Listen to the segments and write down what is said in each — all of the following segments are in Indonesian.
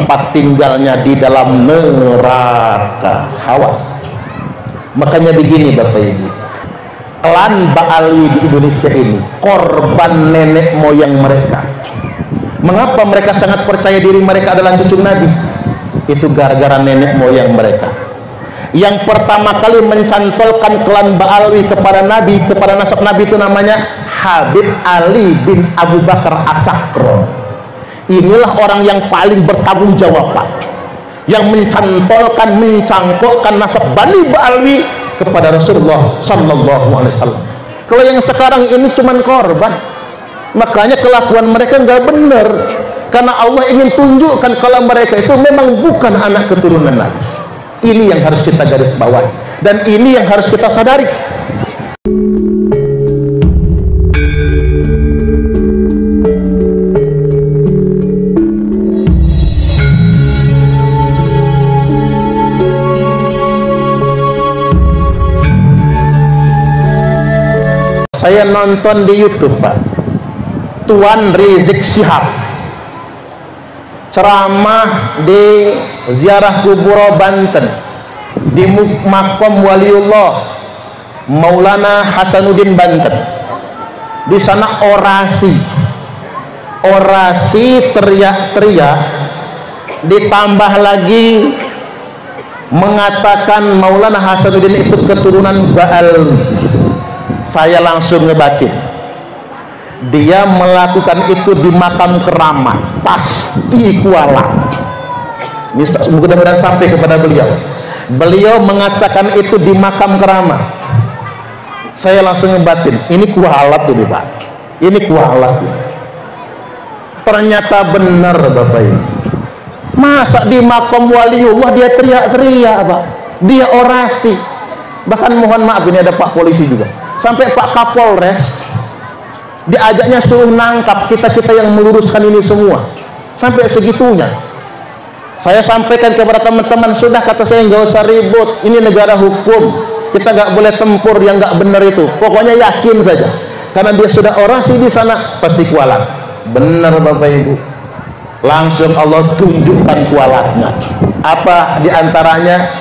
tempat tinggalnya di dalam neraka. Awas. Makanya begini Bapak Ibu, klan Ba'alwi di Indonesia ini korban nenek moyang mereka. Mengapa mereka sangat percaya diri mereka adalah cucu Nabi? Itu gara-gara nenek moyang mereka. Yang pertama kali mencantolkan klan Ba'alwi kepada Nabi, kepada nasab Nabi, itu namanya Habib Ali bin Abu Bakar As-Sakron. Inilah orang yang paling bertanggung jawab, Pak, yang mencantolkan, mencangkokkan nasab Bani Ba'alwi kepada Rasulullah Sallallahu Alaihi Wasallam. Kalau yang sekarang ini cuman korban. Makanya kelakuan mereka nggak benar, karena Allah ingin tunjukkan kalau mereka itu memang bukan anak keturunan Nabi. Ini yang harus kita garis bawahi, dan ini yang harus kita sadari. Saya nonton di YouTube, Pak, Tuan Rizik Syihab ceramah di ziarah kubur Banten, di makom Waliullah Maulana Hasanuddin Banten. Di sana orasi teriak-teriak, ditambah lagi mengatakan Maulana Hasanuddin itu keturunan Ba'alwi. Saya langsung ngebatin, dia melakukan itu di makam keramat, pasti kualat. Mudah-mudahan sampai kepada beliau. Beliau mengatakan itu di makam keramat. Saya langsung ngebatin, ini kualat ini, Pak, ini kualat. Ternyata benar, Bapak Ibu. Masa di makam Waliullah dia teriak-teriak, Pak, dia orasi. Bahkan mohon maaf, ini ada Pak Polisi juga, sampai Pak Kapolres diajaknya suruh nangkap kita yang meluruskan ini semua, sampai segitunya. Saya sampaikan kepada teman-teman, sudah, kata saya, nggak usah ribut, ini negara hukum, kita nggak boleh tempur yang nggak benar itu. Pokoknya yakin saja, karena dia sudah orasi di sana, pasti kualat. Benar Bapak Ibu, langsung Allah tunjukkan kualatnya. Apa diantaranya?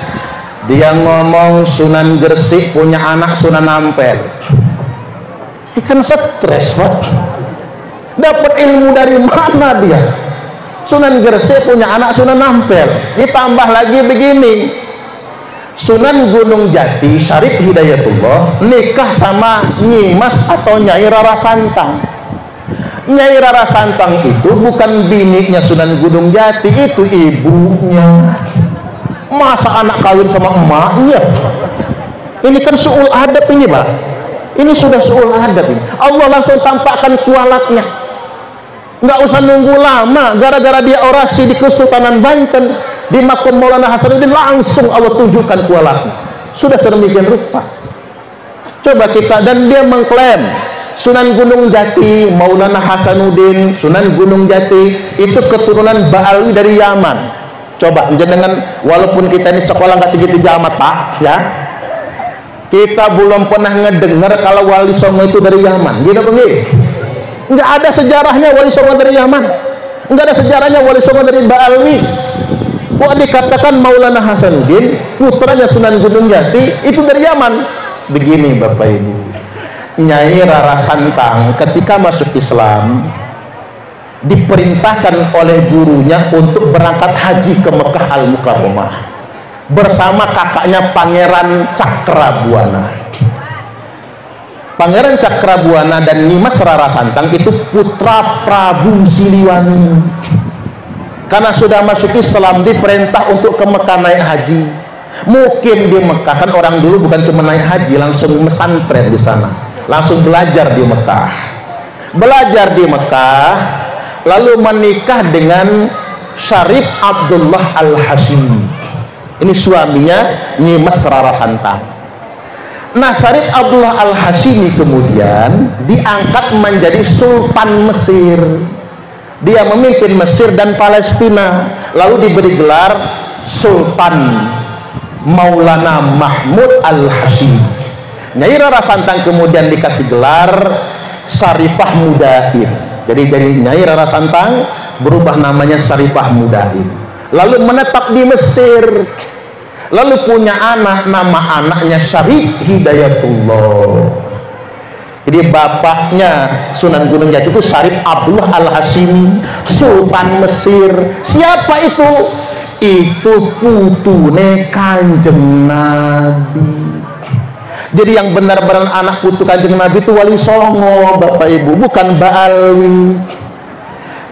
Dia ngomong Sunan Gresik punya anak Sunan Ampel. Ikan stres, Pak. Dapat ilmu dari mana dia? Sunan Gresik punya anak Sunan Ampel. Ditambah lagi begini, Sunan Gunung Jati Syarif Hidayatullah nikah sama Nyimas atau Nyai Rara Santang. Nyai Rara Santang itu bukan bininya Sunan Gunung Jati, itu ibunya. Masa anak kawin sama emaknya? Ini kan su'ul adab ini, Pak. Ini sudah su'ul adab ini. Allah langsung tampakkan kualatnya. Nggak usah nunggu lama, gara-gara dia orasi di Kesultanan Banten, di makom Maulana Hasanuddin, langsung Allah tunjukkan kualatnya. Sudah sedemikian rupa. Coba kita, dan dia mengklaim Sunan Gunung Jati, Maulana Hasanuddin, Sunan Gunung Jati itu keturunan Ba'alwi dari Yaman. Coba jenengan, walaupun kita ini sekolah nggak tinggi-tinggi amat, Pak, ya, kita belum pernah ngedengar kalau Wali Songo itu dari Yaman. Gitu begini, nggak ada sejarahnya Wali Songo dari Yaman, nggak ada sejarahnya Wali Songo dari Ba'alwi. Kok dikatakan Maulana Hasanuddin putranya Sunan Gunung Jati itu dari Yaman? Begini Bapak Ibu, Nyai Rara Santang ketika masuk Islam diperintahkan oleh gurunya untuk berangkat haji ke Mekah Al-Mukarramah bersama kakaknya Pangeran Cakrabuana. Pangeran Cakrabuana dan Nyimas Rara Santang itu putra Prabu Siliwangi. Karena sudah masuk Islam diperintah untuk ke Mekah naik haji. Mungkin di Mekah kan orang dulu bukan cuma naik haji, langsung mesantren di sana, langsung belajar di Mekah. Belajar di Mekah, lalu menikah dengan Syarif Abdullah Al-Hashimi. Ini suaminya Nyimas Rara Santang. Nah, Syarif Abdullah Al-Hashimi kemudian diangkat menjadi Sultan Mesir. Dia memimpin Mesir dan Palestina, lalu diberi gelar Sultan Maulana Mahmud Al-Hashimi. Nyai Rara Santang kemudian dikasih gelar Syarifah Mudaim. Jadi dari Nyai Rara Santang berubah namanya Syarifah Mudaim. lalu menetap di Mesir, lalu punya anak, nama anaknya Syarif Hidayatullah. Jadi bapaknya Sunan Gunung Jati itu Syarif Abdullah Al-Hashimi, Sultan Mesir. Siapa itu? Itu putune Kanjeng Nabi. Jadi yang benar-benar anak putu Kanjeng Nabi itu Wali Songo, Bapak Ibu, bukan Ba'alwi.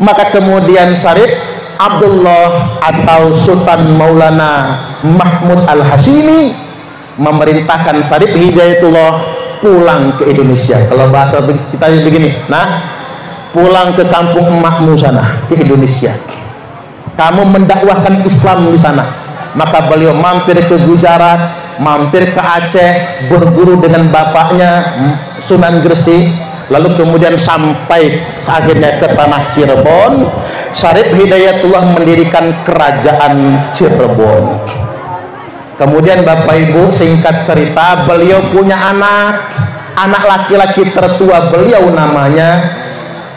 Maka kemudian Syarif Abdullah atau Sultan Maulana Mahmud Al-Hashimi memerintahkan Syarif Hidayatullah pulang ke Indonesia. Kalau bahasa kita begini, nah, pulang ke kampung emakmu sana, ke Indonesia. Kamu mendakwahkan Islam di sana. Maka beliau mampir ke Gujarat, mampir ke Aceh, berguru dengan bapaknya Sunan Gresik, lalu kemudian sampai akhirnya ke tanah Cirebon. Syarif Hidayatullah mendirikan kerajaan Cirebon. Kemudian Bapak Ibu, singkat cerita, beliau punya anak laki-laki tertua beliau namanya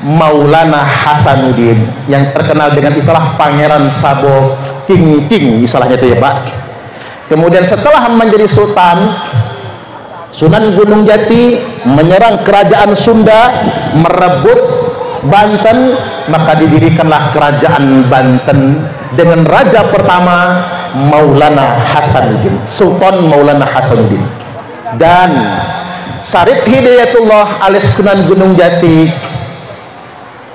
Maulana Hasanuddin, yang terkenal dengan istilah Pangeran Sabo King istilahnya itu ya Pak. Kemudian setelah menjadi sultan, Sunan Gunung Jati menyerang kerajaan Sunda, merebut Banten, maka didirikanlah kerajaan Banten dengan raja pertama Maulana Hasanuddin, Sultan Maulana Hasanuddin. Dan Syarif Hidayatullah alias Sunan Gunung Jati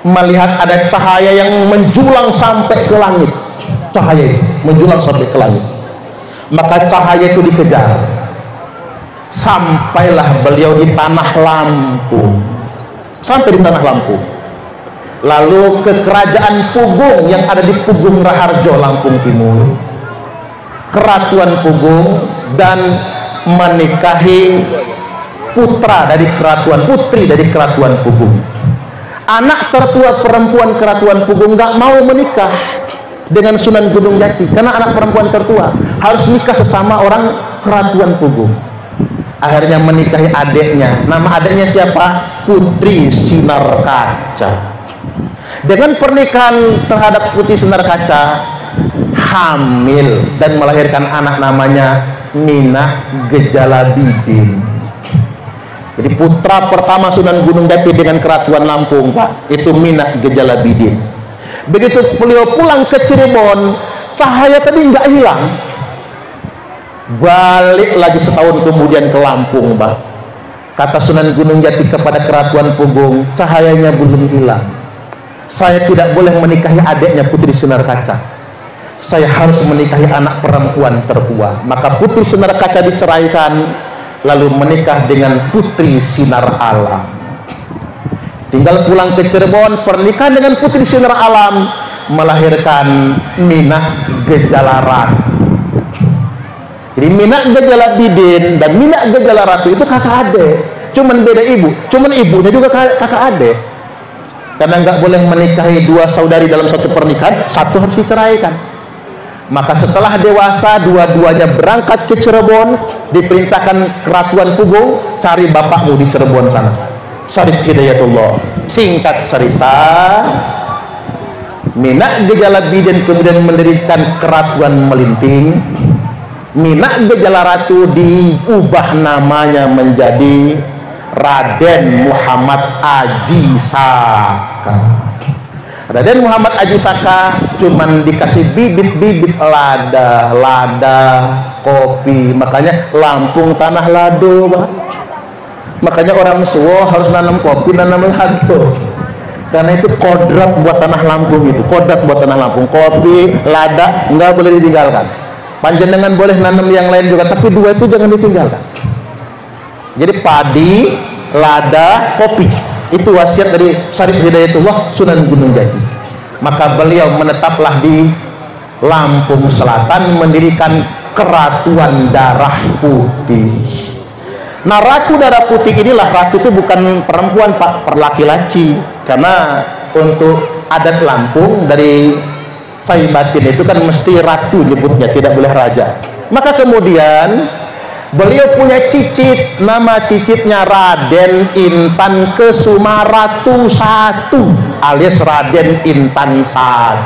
melihat ada cahaya yang menjulang sampai ke langit. Cahaya itu menjulang sampai ke langit, maka cahaya itu dikejar. Sampailah beliau di tanah Lampung, sampai di tanah Lampung, lalu ke kerajaan Pugung yang ada di Pugung Raharjo, Lampung Timur, Keratuan Pugung, dan menikahi putra dari Keratuan, putri dari Keratuan Pugung. Anak tertua perempuan Keratuan Pugung nggak mau menikah dengan Sunan Gunung Jati karena anak perempuan tertua harus nikah sesama orang Keratuan Pugung. Akhirnya menikahi adiknya. Nama adiknya siapa? Putri Sinarkaca. Dengan pernikahan terhadap Putri Sinarkaca, hamil dan melahirkan anak namanya Minah Gejalabidin. Jadi putra pertama Sunan Gunung Jati dengan Keratuan Lampung, Pak, itu Minah Gejalabidin. Begitu beliau pulang ke Cirebon, cahaya tadi nggak hilang. Balik lagi setahun kemudian ke Lampung, Pak. Kata Sunan Gunung Jati kepada Keratuan Pugung, cahayanya belum hilang. Saya tidak boleh menikahi adiknya Putri Sinarkaca. Saya harus menikahi anak perempuan tertua. Maka Putri Sinarkaca diceraikan, lalu menikah dengan Putri Sinar Alam. Tinggal pulang ke Cirebon, pernikahan dengan Putri Sinar Alam, melahirkan Minah Gejalaratu. Jadi Minah Gejalabidin dan Minah Gejalaratu itu kakak adik, cuman beda ibu, cuman ibunya juga kakak adik. Karena nggak boleh menikahi dua saudari dalam satu pernikahan, satu harus diceraikan. Maka setelah dewasa, dua-duanya berangkat ke Cirebon, diperintahkan Keratuan Pugung, cari bapakmu di Cirebon sana, Syarif Hidayatullah. Singkat cerita, Minah Gejalabidin kemudian mendirikan Keratuan Melinting. Minah Gejalaratu diubah namanya menjadi Raden Muhammad Aji Saka. Raden Muhammad Aji Saka cuman dikasih bibit-bibit lada, kopi. Makanya Lampung tanah lado, Pak. Makanya orang Suwo harus nanam kopi, nanam lado. Karena itu kodrat buat tanah Lampung itu, kodrat buat tanah Lampung. Kopi, lada nggak boleh ditinggalkan. Panjenengan boleh nanam yang lain juga, tapi dua itu jangan ditinggalkan. Jadi padi, lada, kopi, itu wasiat dari Syarif Hidayatullah Sunan Gunung Jati. Maka beliau menetaplah di Lampung Selatan, mendirikan Keratuan Darah Putih. Nah, Ratu Darah Putih inilah, ratu itu bukan perempuan, Pak, perlaki-laki. Karena untuk adat Lampung dari Sai Batin itu kan mesti ratu nyebutnya, tidak boleh raja. Maka kemudian beliau punya cicit, nama cicitnya Raden Intan Kesumaratu I alias Raden Intan I.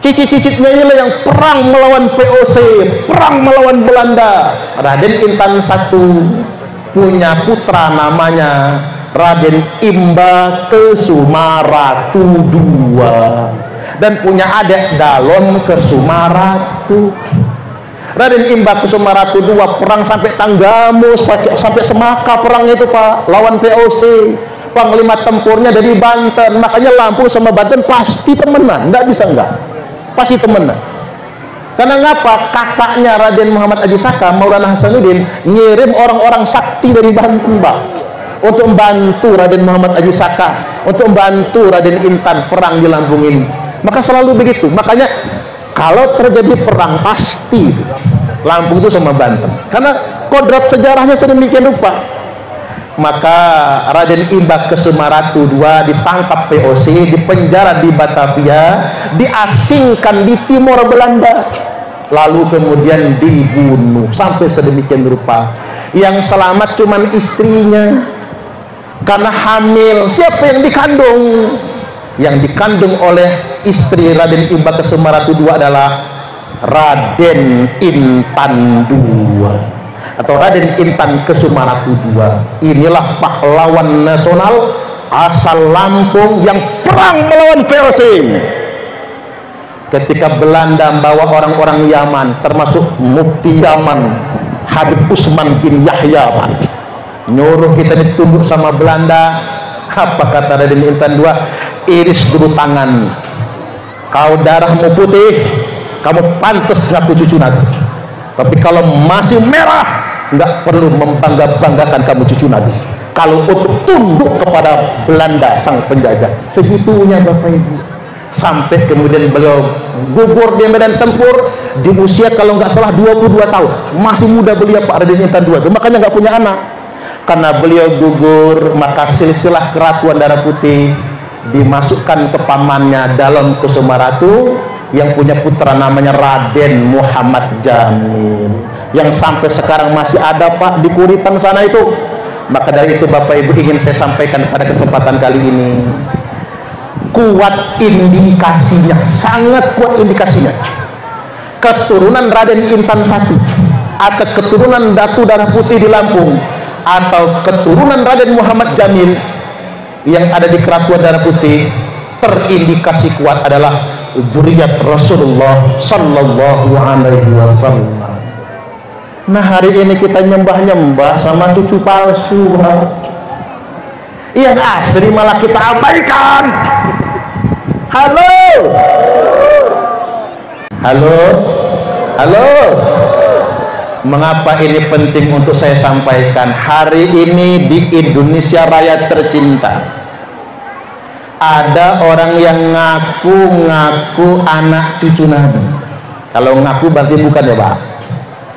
Cicit-cicitnya inilah yang perang melawan VOC, perang melawan Belanda. Raden Intan I punya putra namanya Raden Imba Kesumaratu II, dan punya adik Dalon Kesumaratu. Raden Imba Kesumaratu II perang sampai Tanggamus, sampai Semaka perangnya itu Pak, lawan VOC. Panglima tempurnya dari Banten, makanya Lampung sama Banten pasti temenan, nggak bisa enggak, pasti temenan. Karena ngapa? Kakaknya Raden Muhammad Haji Saka, Maulana Hasanuddin, ngirim orang-orang sakti dari Banten Pak, untuk membantu Raden Muhammad Haji Saka, untuk membantu Raden Intan perang di Lampung ini. Maka selalu begitu. Makanya kalau terjadi perang pasti itu Lampung itu sama Banten, karena kodrat sejarahnya sedemikian rupa. Maka Raden Imba Kesumaratu II ditangkap VOC, dipenjara di Batavia, diasingkan di Timor Belanda, lalu kemudian dibunuh sampai sedemikian rupa. Yang selamat cuman istrinya karena hamil. Siapa yang dikandung? Yang dikandung oleh istri Raden Imba Kesumaratu II adalah Raden Intan II atau Raden Intan Kesumaratu II. Inilah pahlawan nasional asal Lampung yang perang melawan VOC. Ketika Belanda membawa orang-orang Yaman, termasuk Mufti Yaman Habib Usman bin Yahya, nyuruh kita ditunduk sama Belanda. Apa kata Raden Intan II? Iris dulu tangan, kau darahmu putih, kamu pantas ngaku cucu Nabi. Tapi kalau masih merah, nggak perlu membangga-banggakan kamu cucu Nabi. Kalau untuk tunduk kepada Belanda sang penjajah, segitunya Bapak Ibu. Sampai kemudian beliau gugur di medan tempur di usia kalau nggak salah 22 tahun. Masih muda beliau Pak Raden Intan II. Makanya nggak punya anak. Karena beliau gugur, maka silsilah keratuan darah putih dimasukkan ke pamannya Dalon Kesumaratu, yang punya putra namanya Raden Muhammad Jamil, yang sampai sekarang masih ada Pak di Kuripan sana itu. Maka dari itu Bapak Ibu ingin saya sampaikan pada kesempatan kali ini, kuat indikasinya, sangat kuat indikasinya, keturunan Raden Intan I atau keturunan Datu Darah Putih di Lampung atau keturunan Raden Muhammad Jamil yang ada di Keratuan Darah Putih, terindikasi kuat adalah dzurriyyat Rasulullah sallallahu alaihi wasallam. Nah, hari ini kita nyembah-nyembah sama cucu palsu, yang asli malah kita abaikan. Halo, halo, halo. Mengapa ini penting untuk saya sampaikan? Hari ini di Indonesia Raya tercinta, ada orang yang ngaku-ngaku anak cucu Nabi. Kalau ngaku berarti bukan ya Pak.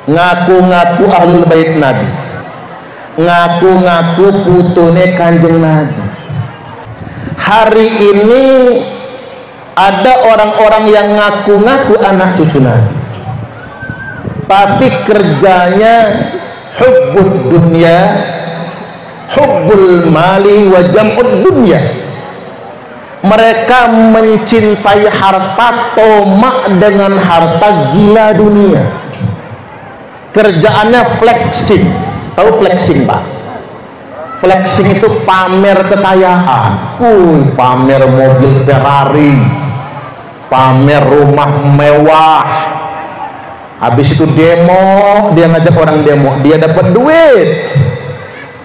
Ngaku-ngaku ahlul bait Nabi, ngaku-ngaku putune Kanjeng Nabi. Hari ini ada orang-orang yang ngaku-ngaku anak cucu Nabi, tapi kerjanya hubbud dunya, hubbul mali wa jam'ud dunya. Mereka mencintai harta, tomak dengan harta, gila dunia. Kerjaannya flexing. Tahu flexing Pak? Flexing itu pamer kekayaan. Pamer mobil Ferrari, pamer rumah mewah. Habis itu demo, dia ngajak orang demo, dia dapat duit,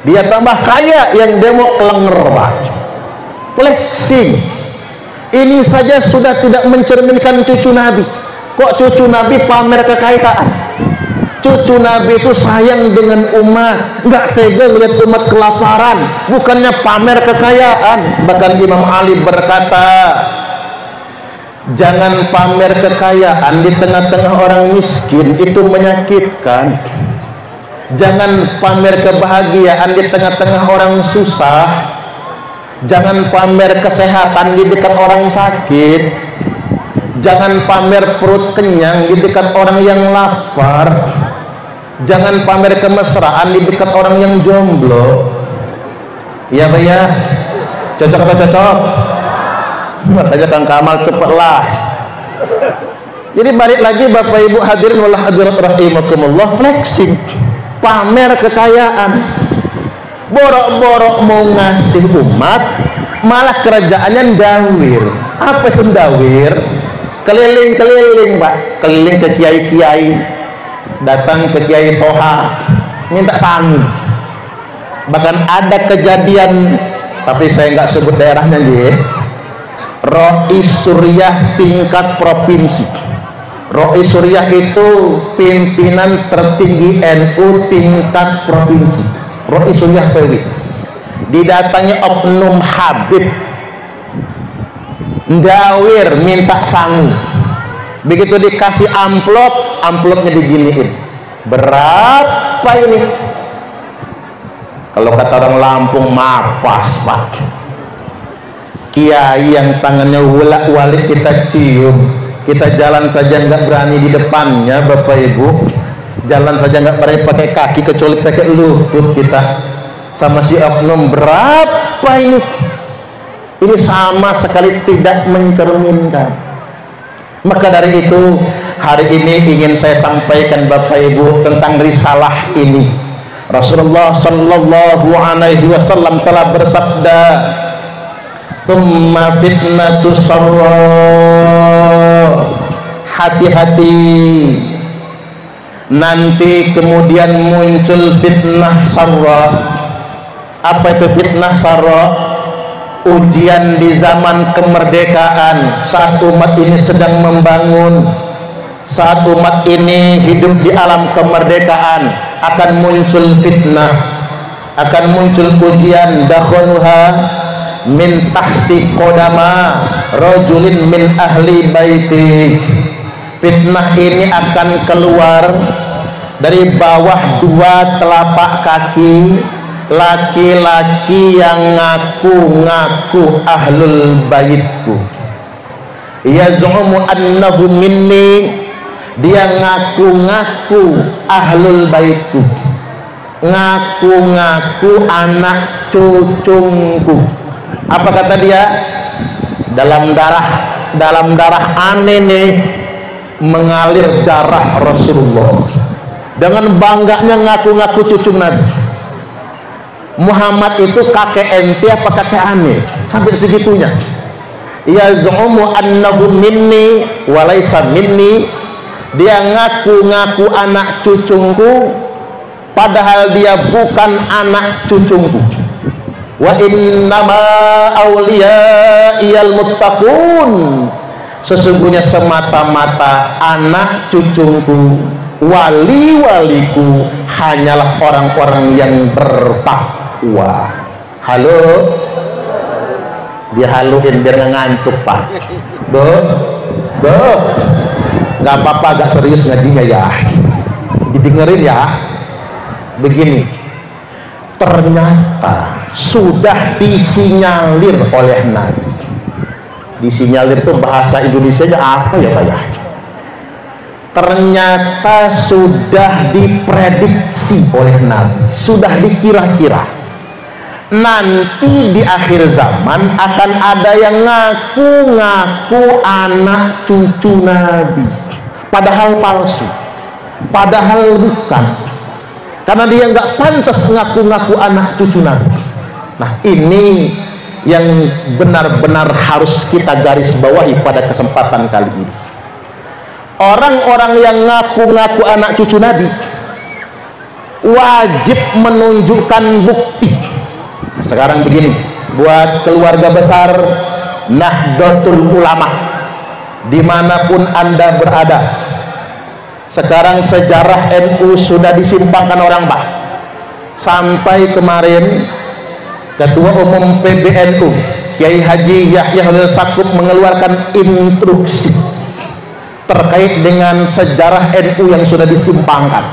dia tambah kaya, yang demo kelenger Pak. Flexing. Ini saja sudah tidak mencerminkan cucu Nabi. Kok cucu Nabi pamer kekayaan? Cucu Nabi itu sayang dengan umat, nggak tega lihat umat kelaparan, bukannya pamer kekayaan. Bahkan Imam Ali berkata, jangan pamer kekayaan di tengah-tengah orang miskin, itu menyakitkan. Jangan pamer kebahagiaan di tengah-tengah orang susah. Jangan pamer kesehatan di dekat orang sakit. Jangan pamer perut kenyang di dekat orang yang lapar. Jangan pamer kemesraan di dekat orang yang jomblo. Iya Pak ya? Cocok atau cocok? Makanya Kang Kamal cepatlah. Jadi balik lagi Bapak Ibu hadirin wal hadirat rahimakumullah, flexing, pamer kekayaan, borok-borok mau ngasih umat, malah kerajaannya ndawir. Apa itu ndawir? Keliling-keliling Pak, keliling ke kiai-kiai, datang ke Kiai Toha, minta sangu. Bahkan ada kejadian, tapi saya nggak sebut daerahnya nih, Rois Suriah tingkat provinsi. Rois Suriah itu pimpinan tertinggi NU tingkat provinsi. Rois Suriah PW didatangi oknum Habib ndawir minta sangu. Begitu dikasih amplop, amplopnya diginiin, berapa ini? Kalau kata orang Lampung, mapas Pak. Kiai yang tangannya walik kita cium, kita jalan saja nggak berani di depannya Bapak Ibu, jalan saja nggak berani pakai kaki kecuali pakai lutut kita. Sama si oknum, berapa ini? Ini sama sekali tidak mencerminkan. Maka dari itu hari ini ingin saya sampaikan Bapak Ibu tentang risalah ini. Rasulullah Sallallahu Alaihi Wasallam telah bersabda, "Tsumma fitnatu sarra." Hati-hati, nanti kemudian muncul fitnah sarra. Apa itu fitnah sarra? Ujian di zaman kemerdekaan, saat umat ini sedang membangun, saat umat ini hidup di alam kemerdekaan, akan muncul fitnah, akan muncul ujian. Dakhaluha min tahti qodama rajulin min ahli baiti. Fitnah ini akan keluar dari bawah dua telapak kaki laki-laki yang ngaku-ngaku ahlul baitku. Yaz'umu annahu minni, dia ngaku-ngaku ahlul baitku, ngaku-ngaku anak cucungku. Apa kata dia? Dalam darah aneh nih mengalir darah Rasulullah. Dengan bangganya ngaku-ngaku cucu Nabi. Muhammad itu kakek ente apa kakek aneh? Sampai segitunya. Yaz'umu annahu minni walaysa minni, dia ngaku-ngaku anak cucungku padahal dia bukan anak cucungku. Wa innama awliyaiyal muttaqun, sesungguhnya semata-mata anak cucungku, wali-waliku hanyalah orang-orang yang bertakwa. Halo, dihaluin biar nggak ngantuk Pak. Nggak apa-apa, agak serius ngajinya ya, didengerin ya. Begini, ternyata sudah disinyalir oleh Nabi. Disinyalir itu bahasa Indonesianya apa ya Pak ya? Ternyata sudah diprediksi oleh Nabi, sudah dikira-kira nanti di akhir zaman akan ada yang ngaku-ngaku anak cucu Nabi, padahal palsu, padahal bukan, karena dia nggak pantas ngaku-ngaku anak cucu Nabi. Nah, ini yang benar-benar harus kita garis bawahi pada kesempatan kali ini. Orang-orang yang ngaku-ngaku anak cucu Nabi wajib menunjukkan bukti. Nah, sekarang begini, buat keluarga besar Nahdlatul Ulama dimanapun Anda berada, sekarang sejarah NU sudah disimpangkan orang Pak. Sampai kemarin Ketua Umum PBNU Kiai Haji Yahya Holil Stakuf mengeluarkan instruksi terkait dengan sejarah NU yang sudah disimpangkan.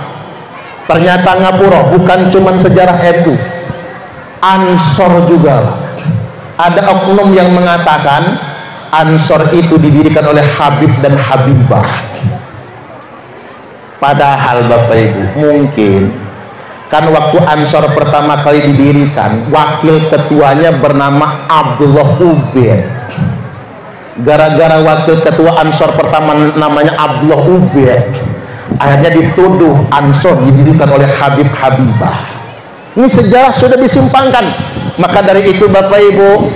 Ternyata ngapura bukan cuma sejarah NU, Ansor juga. Ada oknum yang mengatakan Ansor itu didirikan oleh Habib dan Habibah. Padahal Bapak Ibu, mungkin kan waktu Ansor pertama kali didirikan, wakil ketuanya bernama Abdullah Ubaid. gara-gara wakil ketua Ansor pertama namanya Abdullah Ubaid, akhirnya dituduh Ansor didirikan oleh Habib Habibah. Ini sejarah sudah disimpangkan. Maka dari itu Bapak Ibu,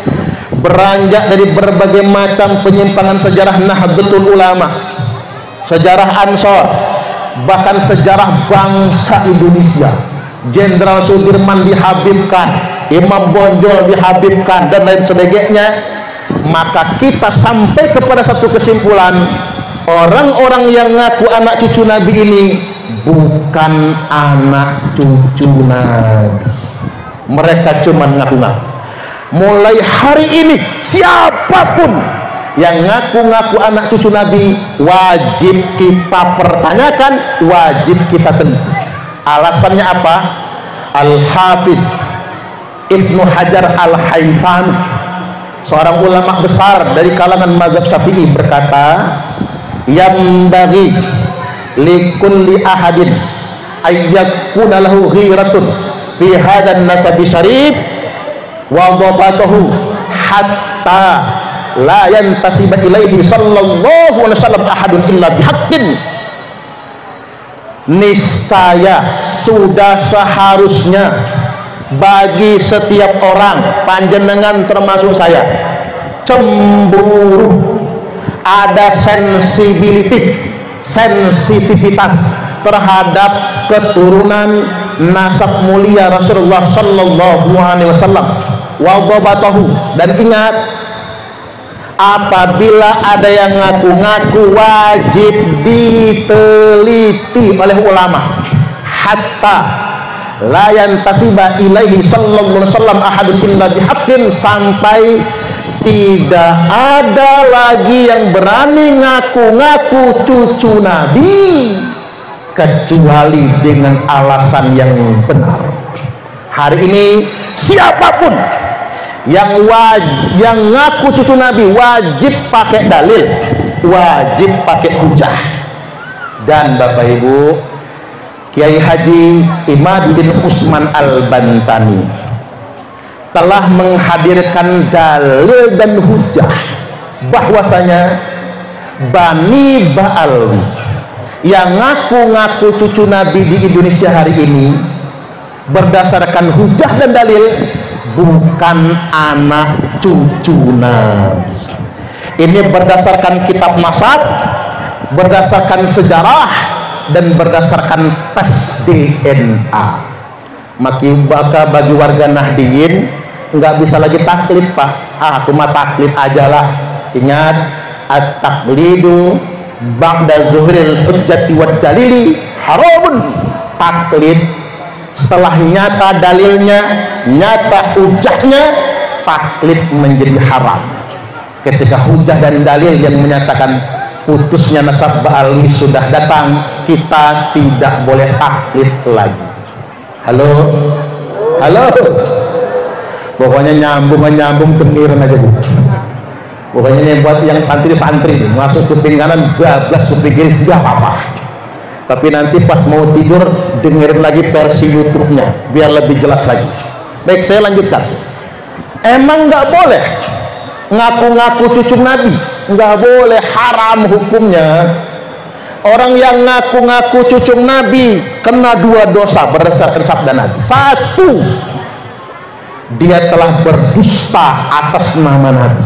beranjak dari berbagai macam penyimpangan sejarah Nahdlatul Ulama, sejarah Ansor, bahkan sejarah bangsa Indonesia. Jenderal Sudirman dihabibkan, Imam Bonjol dihabibkan, dan lain sebagainya. Maka kita sampai kepada satu kesimpulan, orang-orang yang ngaku anak cucu Nabi ini bukan anak cucu Nabi. Mereka cuma ngaku-ngaku. Mulai hari ini siapapun yang ngaku-ngaku anak cucu Nabi wajib kita pertanyakan, wajib kita teliti. Alasannya apa? Al-Hafiz Ibnu Hajar Al-Haytami, seorang ulama besar dari kalangan mazhab Syafi'i, berkata, yang bagi likulli ahadin ayyakuna lahu ghiratun fi hadan nasabi syarif wa dhabatahu hatta la yantasiba ilaihi sallallahu alaihi wasallam ahadun illa bihaqqin. Niscaya sudah seharusnya bagi setiap orang, panjenengan termasuk saya, cemburu, ada sensitivitas terhadap keturunan nasab mulia Rasulullah sallallahu alaihi wasallam. Wa dhabatahu, dan ingat, apabila ada yang ngaku-ngaku wajib diteliti oleh ulama, hatta la yantasiba ilaihi sallallahu alaihi wasallam ahadun illa bihaqqin, sampai tidak ada lagi yang berani ngaku-ngaku cucu Nabi kecuali dengan alasan yang benar. Hari ini siapapun yang ngaku cucu Nabi wajib pakai dalil, wajib pakai hujah. Dan Bapak Ibu, Kiai Haji Imad bin Usman Al-Bantani telah menghadirkan dalil dan hujah bahwasanya Bani Ba'alwi yang ngaku-ngaku cucu Nabi di Indonesia hari ini berdasarkan hujah dan dalil bukan anak cucu Nabi. Ini berdasarkan kitab nasab, berdasarkan sejarah, dan berdasarkan tes DNA. Maka bagi warga Nahdiyin nggak bisa lagi taklid, Pak. Aku mah taklid aja lah. Ingat, at-taqlidu ba'da zuhril hujjati wad dalili haramun. Taklid setelah nyata dalilnya, nyata hujahnya, taklid menjadi haram. Ketika hujah dan dalil yang menyatakan putusnya nasab Ba'alwi sudah datang, kita tidak boleh taklid lagi. Halo, halo, pokoknya nyambung kemiran aja, Bu. Pokoknya ini buat yang santri-santri, masuk kuping kanan bablas, kuping kiri tidak apa-apa. Tapi nanti pas mau tidur dengerin lagi versi YouTube-nya biar lebih jelas lagi. Baik, saya lanjutkan. Emang nggak boleh ngaku-ngaku cucu Nabi? Nggak boleh, haram hukumnya. Orang yang ngaku-ngaku cucu Nabi kena dua dosa berdasarkan sabda Nabi. Satu, dia telah berdusta atas nama Nabi.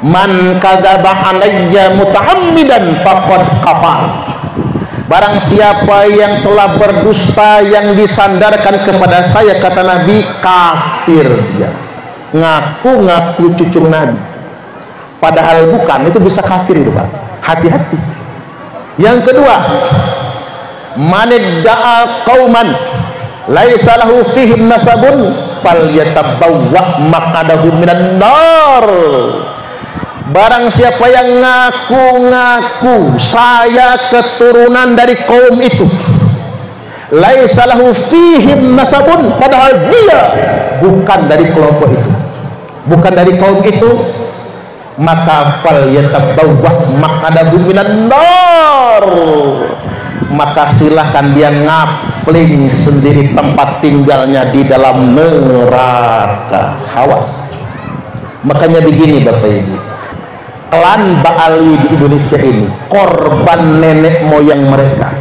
Man kadzaba alayya muta'ammidan faqad kafar. Barang siapa yang telah berdusta yang disandarkan kepada saya, kata Nabi, kafir dia. Ngaku-ngaku cucu Nabi padahal bukan, itu bisa kafir itu, Pak. Hati-hati. Yang kedua, manidda'a qauman laisa lahu fihim nasabun falyatabawwa maq'adahu minan nar. Barang siapa yang ngaku-ngaku saya keturunan dari kaum itu, laisa lahu fihim nasabun, padahal dia bukan dari kelompok itu, bukan dari kaum itu, maka falyatabawwa maq'adahu minan nar, maka silahkan dia ngapling sendiri tempat tinggalnya di dalam neraka. Awas. Makanya begini Bapak Ibu, klan Ba'alwi di Indonesia ini korban nenek moyang mereka.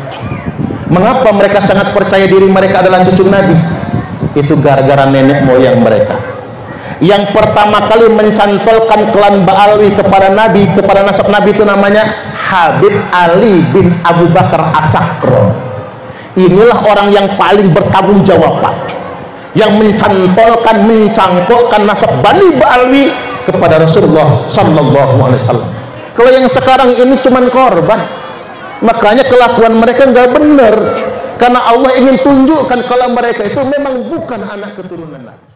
Mengapa mereka sangat percaya diri mereka adalah cucu Nabi? Itu gara-gara nenek moyang mereka. Yang pertama kali mencantolkan klan Ba'alwi kepada Nabi, kepada nasab Nabi, itu namanya Habib Ali bin Abu Bakar As-Sakro. Inilah orang yang paling bertanggung jawab, Pak, yang mencantolkan, mencangkokkan nasab Bani Ba'alwi kepada Rasulullah Sallallahu Alaihi Wasallam. Kalau yang sekarang ini cuman korban, makanya kelakuan mereka nggak benar, karena Allah ingin tunjukkan kalau mereka itu memang bukan anak keturunan Nabi.